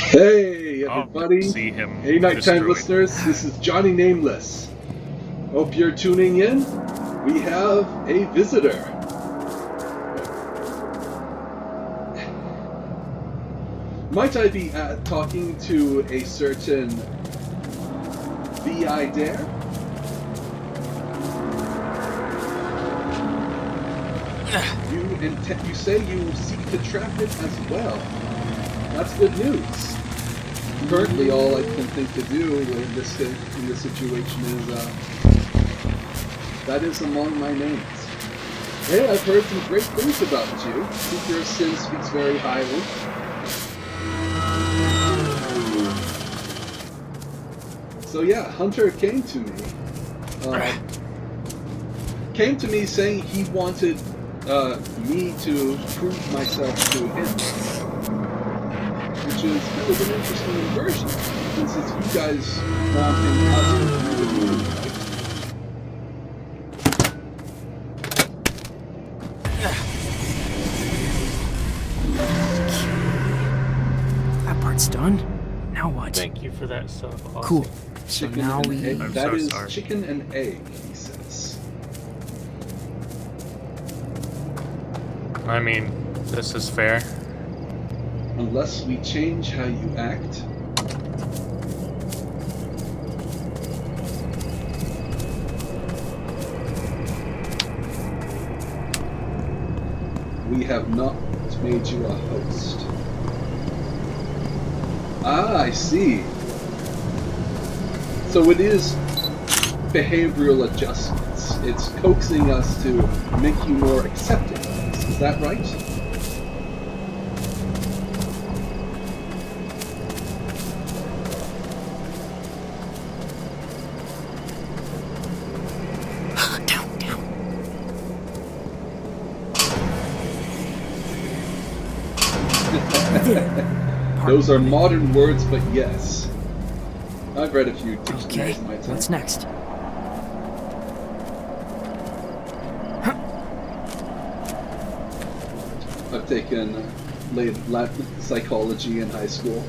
Hey everybody! See him Hey nighttime destroyed. listeners, this is Johnny Nameless. Hope you're tuning in. We have a visitor. Might I be talking to a certain V.I. Dare? You say you seek to trap it as well. That's good news. Currently, all I can think to do in this situation is that is among my names. Hey, I've heard some great things about you. Seeker of Sin speaks very highly. So yeah, Hunter came to me saying he wanted me to prove myself to him, which is kind of an interesting inversion, since it's you guys wanting us to do the moon, right? That part's done. Now what? Thank you for that sub. Awesome. Cool. So now we... That is chicken and egg, he says. I mean, this is fair. Unless we change how you act. We have not made you a host. Ah, I see. So it is behavioral adjustments. It's coaxing us to make you more accepting. Is that right? Those are modern words, but yes. I've read a few dictionaries in my time. What's next? I've taken Latin psychology in high school.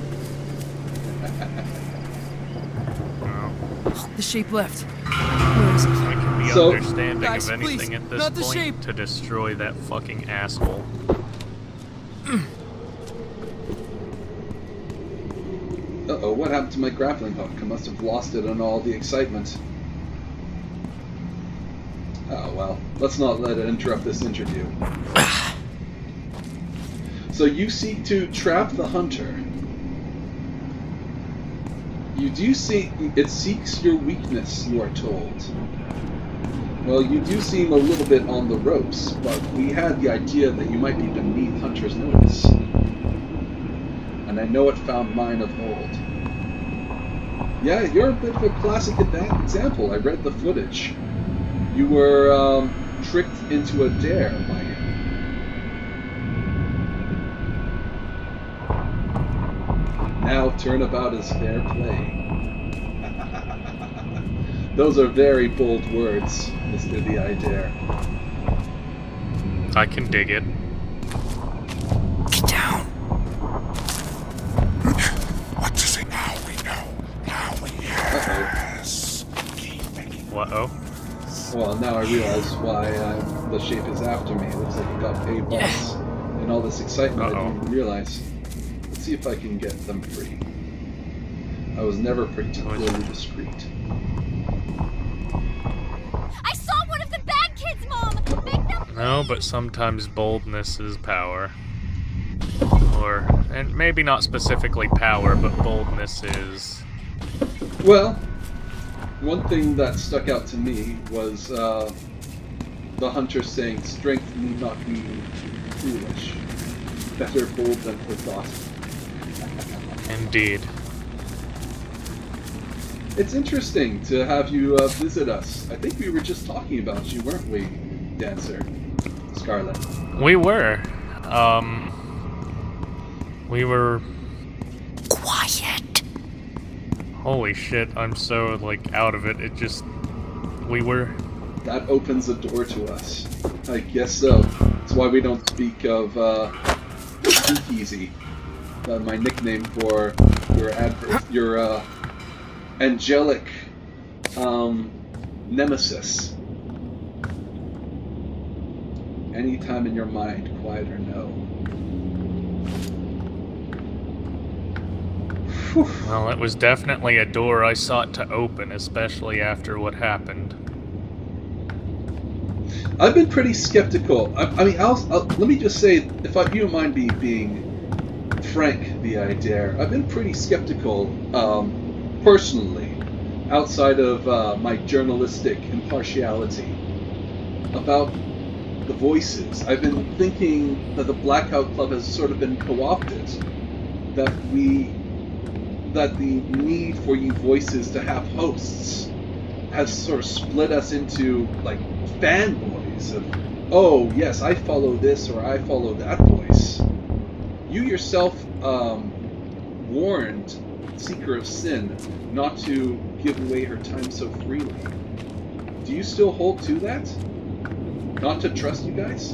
The shape left. Where is it? I can be understanding guys, of anything please, at this not the point shape. to destroy that fucking asshole. Uh-oh, what happened to my grappling hook? I must have lost it in all the excitement. Oh well, let's not let it interrupt this interview. So you seek to trap the hunter. You do see it seeks your weakness, you are told. Well, you do seem a little bit on the ropes, but we had the idea that you might be beneath Hunter's notice. And I know it found mine of old. Yeah, you're a bit of a classic example. I read the footage. You were tricked into a dare by him. Now Turnabout is fair play. Those are very bold words, Mr. The I Dare. I can dig it. Get down. What to say now we know. Now we yes. What-oh? Well, now I realize why the shape is after me. It looks like it got a boss. And all this excitement, I didn't realize. Let's see if I can get them free. I was never particularly discreet. I saw one of the bad kids, Mom! Make them... No, but sometimes boldness is power. And maybe not specifically power, but boldness is... Well, one thing that stuck out to me was the hunter saying, strength need not be foolish. Better bold than forgotten. Indeed. It's interesting to have you visit us. I think we were just talking about you, weren't we, Dancer? Scarlet. We were. We were... Quiet. Holy shit, I'm so, like, out of it. It just... We were... That opens a door to us. I guess so. That's why we don't speak of speakeasy. my nickname for your angelic nemesis. Anytime in your mind, quiet or no. Whew. Well, it was definitely a door I sought to open, especially after what happened. I've been pretty skeptical. I mean, let me just say, if you don't mind me being frank, I dare. I've been pretty skeptical, personally, outside of my journalistic impartiality, about the voices. I've been thinking that the Blackout Club has sort of been co-opted. That the need for you voices to have hosts has sort of split us into, like, fanboys of, oh, yes, I follow this or I follow that voice. You yourself warned Seeker of Sin not to give away her time so freely. Do you still hold to that? Not to trust you guys?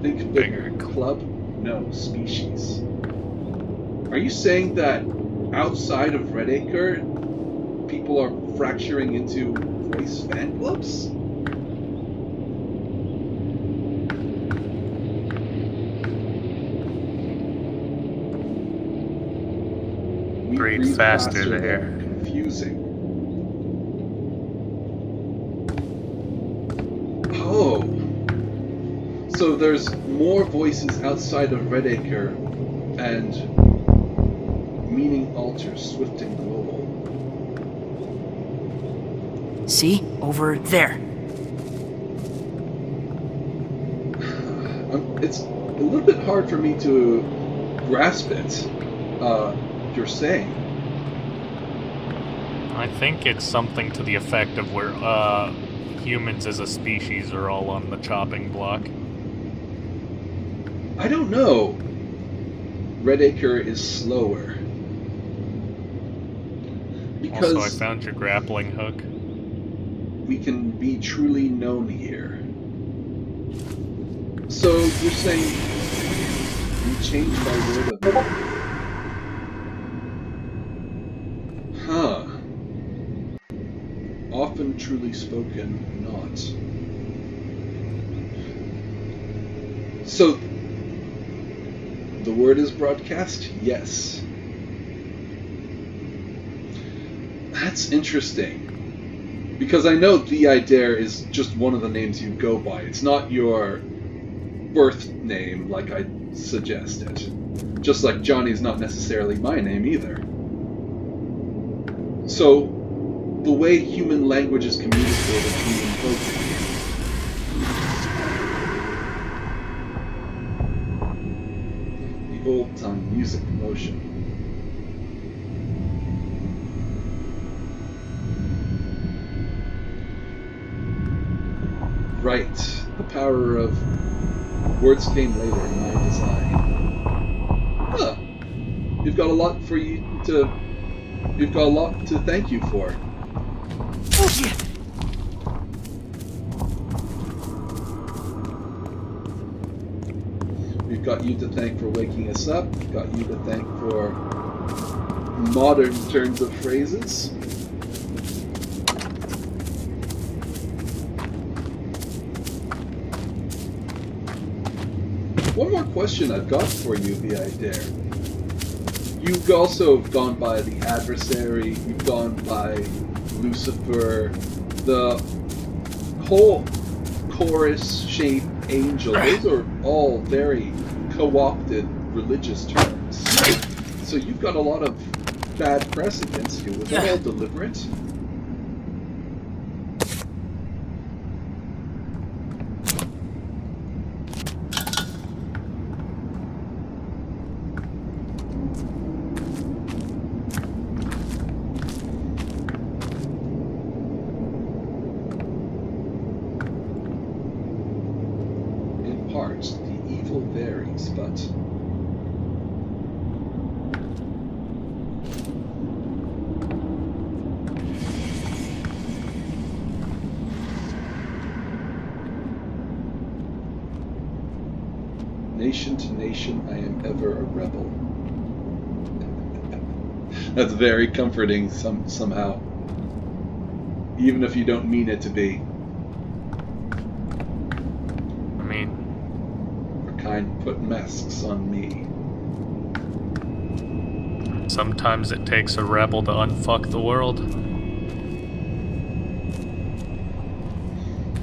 Think bigger. Club? No. Species. Are you saying that outside of Redacre, people are fracturing into voice fan clubs? We Breathe faster though. there. Confusing. Oh. So there's more voices outside of Redacre and meaning alters swift and global. See? Over there. It's a little bit hard for me to grasp it. You're saying. I think it's something to the effect of where humans as a species are all on the chopping block. I don't know. Redacre is slower. Because Also, I found your grappling hook. we can be truly known here. So you're saying we changed our word of mouth? Huh. Often truly spoken, not. So the word is broadcast? Yes. That's interesting. Because I know The Dare is just one of the names you go by. It's not your birth name like I suggested. Just like Johnny's not necessarily my name either. So, the way human language is communicated through invoking. The old tongue music motion. Right. The power of words came later in my design. Huh. You've got a lot to thank you for. We've got you to thank for waking us up. We've got you to thank for modern turns of phrases. One more question I've got for you, I dare. You've also gone by the Adversary, you've gone by Lucifer, the whole chorus-shaped angel. Those are all very co-opted religious terms. So you've got a lot of bad press against you. Was that all deliberate? The evil varies, but Nation to nation, I am ever a rebel. That's very comforting somehow. Even if you don't mean it to be. I mean, Your kind put masks on me. sometimes it takes a rebel to unfuck the world.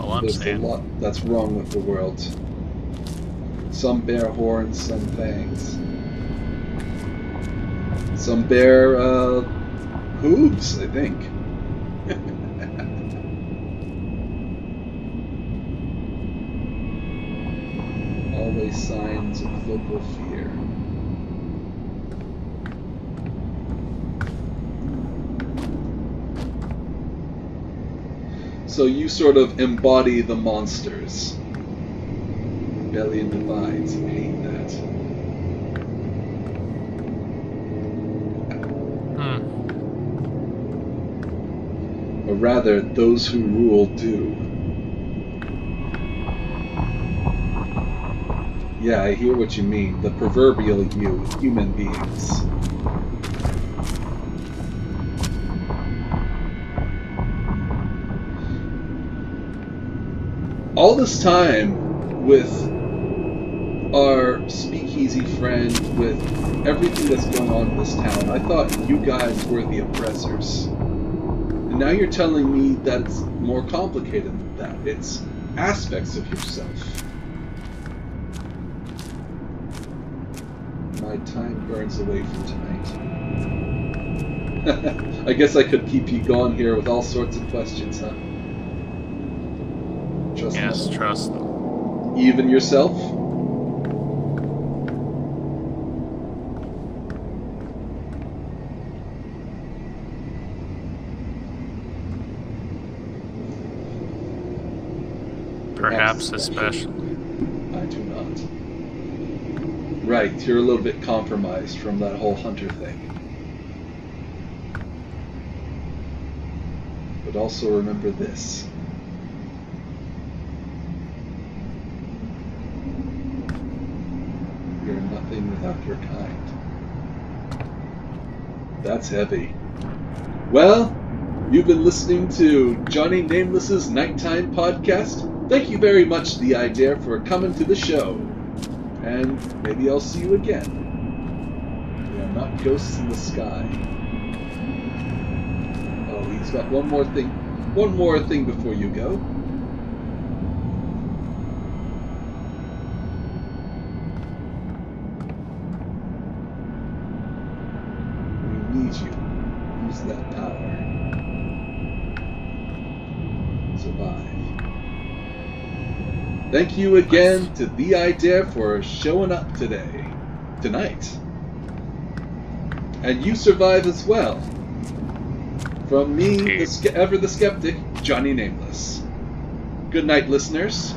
All I'm There's a saying. lot that's wrong with the world. Some bear horns, some fangs. Some bear, hooves, I think. Always signs of local fear. So you sort of embody the monsters. Rebellion divides. You hate that. Or rather, those who rule do. Yeah, I hear what you mean. The proverbial you, human beings. All this time, with our speakeasy friend, with everything that's going on in this town, I thought you guys were the oppressors. And now you're telling me that it's more complicated than that. It's aspects of yourself. My time burns away from tonight. I guess I could keep you going here with all sorts of questions, huh? Trust Yes, them. trust them. Even yourself? Perhaps especially. I do not. Right, you're a little bit compromised from that whole hunter thing. But also remember this. You're nothing without your kind. That's heavy. Well, you've been listening to Johnny Nameless's Nighttime Podcast. Thank you very much, The Idea, for coming to the show. And maybe I'll see you again. We are not ghosts in the sky. Oh, he's got one more thing before you go. We need you. Use that power. Survive. Thank you again to The Idea for showing up tonight. And you survive as well. From me, the skeptic, Johnny Nameless. Good night, listeners.